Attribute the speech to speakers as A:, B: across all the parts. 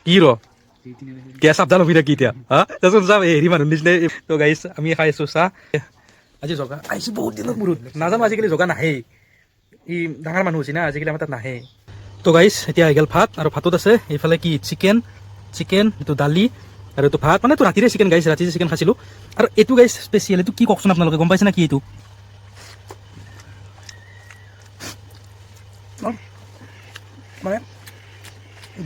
A: কি ৰ কিয় সাৱধান হবি নেকি এতিয়া হা তাৰপিছত যাম হেৰি মানুহ নিচিনা তো গাইছ আমি খাই আছোঁ চাহ আজি জগা আহিছোঁ বহুত দিনৰ মূৰত নাজানো আজিকালি জগা নাহে ই ডাঙৰ মানুহ হৈছে না আজিকালি আমাৰ তাত নাহে তো গাইছ এতিয়া আহি গ'ল ভাত আৰু ভাতত আছে এইফালে কি চিকেন এইটো দালি আৰু এইটো ভাত মানে এইটো ৰাতিৰে চিকেন গাইছ ৰাতি চিকেন খাইছিলোঁ আৰু এইটো গাইছ স্পেচিয়েল এইটো কি কওকচোন আপোনালোকে গম পাইছে না কি এইটো মানে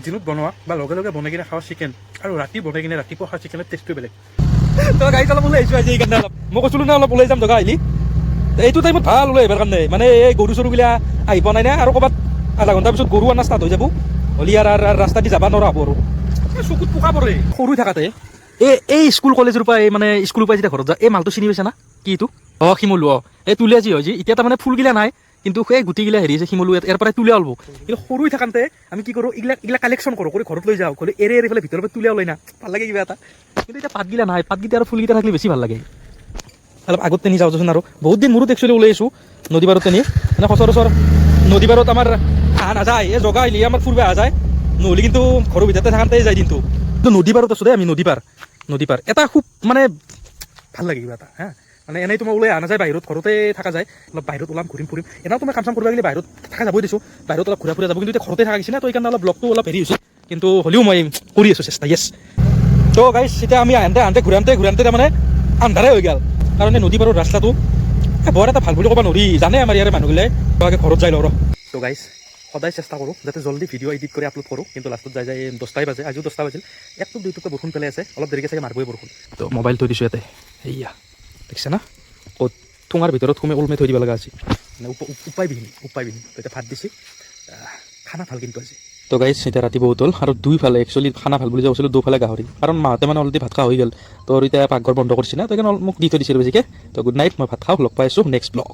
A: দিনত বনোৱা বা লগে লগে বনাই কিনে খাওঁ চিকেন আৰু ৰাতি বনাই কিনে ৰাতিপুৱা খোৱা চিকেনৰ টেষ্টটো বেলেগ তো গাড়ী অলপ ওলাই আহিছোঁ আজি এইকাৰণে অলপ মই কৈছিলোঁ না অলপ ওলাই যাম জগা আহিলি এইটো টাইমত ভাল ওলাই আহিবৰ কাৰণে মানে এই গৰু চৰুবিলাক আহি পোৱা নাই না আৰু ক'ৰবাত আধা ঘণ্টাৰ পিছত গৰু আনা ষ্টাৰ্ট হৈ যাব হ'লি আৰু ৰাস্তা দি যাব নোৱাৰা হ'ব আৰু চকুত পোকা পৰে সৰু থাকাতে এই স্কুল কলেজৰ পৰা এই মানে স্কুলৰ পৰা যেতিয়া ঘৰত যা এই মালটো চিনি পাইছা না কি এইটো অঁ শিমলু অঁ এই তুলীয়া যি হয় যি এতিয়া তাৰমানে ফুলগিলা নাই কিন্তু সেই গুটিগিলা হেৰি আছে শিমলু ইয়াৰ পৰাই তুলিয়া ওলাব কিন্তু সৰু থাকোঁতে আমি কি কৰোঁ এইগিলা কালেকশ্যন কৰোঁ কৰি ঘৰত লৈ যাওঁ গ'লে এৰি পেলাই ভিতৰৰ পৰা তুলিয়া ওলাই না ভাল লাগে কিবা এটা কিন্তু এতিয়া পাতগিলা নাই পাতগিটা আৰু ফুলগিটা থাকিলে বেছি ভাল লাগে অলপ আগতে নি যাওঁ দেচোন আৰু বহুত দিন মোৰো একচুৱেলি ওলাই আছোঁ নদী পাৰতে নি মানে সচৰাচৰ নদী পাৰত আমাৰ আহা নাযায় এই জগা আহিলে আমাৰ ফুৰিব অহা যায় নহ'লে কিন্তু ঘৰৰ ভিতৰতে থাকোঁতে যায় দিনটো কিন্তু নদী পাৰত আছোঁ দেই আমি নদী পাৰ এটা খুব মানে ভাল লাগে কিবা এটা হা মানে এনেই তোমাৰ ওলাই অহা নাযায় বাহিৰত ঘৰতে থকা যায় অলপ বাহিৰত ওলাম ঘূৰিম এনেও তোমাৰ কাম চাম কৰিব লাগিলে বাহিৰত থকা যাবই দিছোঁ বাহিৰত অলপ ঘূৰা যাব কিন্তু এতিয়া ঘৰতে থকা গৈছে না তো এইকাৰণে অলপ ব্লগটো অলপ হেৰি হৈছে কিন্তু হ'লেও মই কৰি আছোঁ চেষ্টা য়েছ তো গাইছ এতিয়া আমি আহোঁতে ঘূৰাওঁতে তাৰমানে আন্ধাৰে হৈ গ'ল কাৰণ এই নদী পাৰৰ ৰাস্তাটো বৰ এটা ভাল বুলি ক'ব নোৱাৰি জানে আমাৰ ইয়াৰে মানুহগিলাই ঘৰত যাই লওঁ তো গাইছ সদায় চেষ্টা কৰোঁ যাতে জল্দি ভিডিঅ' এডিট কৰি আপলোড কৰোঁ কিন্তু লাষ্টত যাই 10টাই বাজে আজিও 10টা বাজিল একটু দুইটুকা বৰষুণ পেলাই আছে অলপ দেৰিকৈ চাগে মাৰিবই বৰষুণ তো মোবাইল থৈ দিছোঁ ইয়াতে এইয়া দেখিছে না ক'ত ঠোঙাৰ ভিতৰত সোমাই ওলমাই থৈ দিব লগা আছে মানে উপায়বিহীন তো এতিয়া ভাত দিছে খানা ভাল কিন্তু আজি তো গাইছ এতিয়া ৰাতি বহুত হ'ল আৰু দুইফালে একচুৱেলি খানা ভাল বুলি কৈছিলোঁ দুফালে গাহৰি কাৰণ মাহঁতে মানে অলৰেডি ভাত খোৱা হৈ গ'ল তো এতিয়া পাকঘৰ বন্ধ কৰিছে না তো সেইকাৰণে মোক দি থৈ দিছিল বেছিকৈ তো গুড নাইট মই ভাত খাওঁ লগ পাই আছোঁ নেক্সট ব্লগ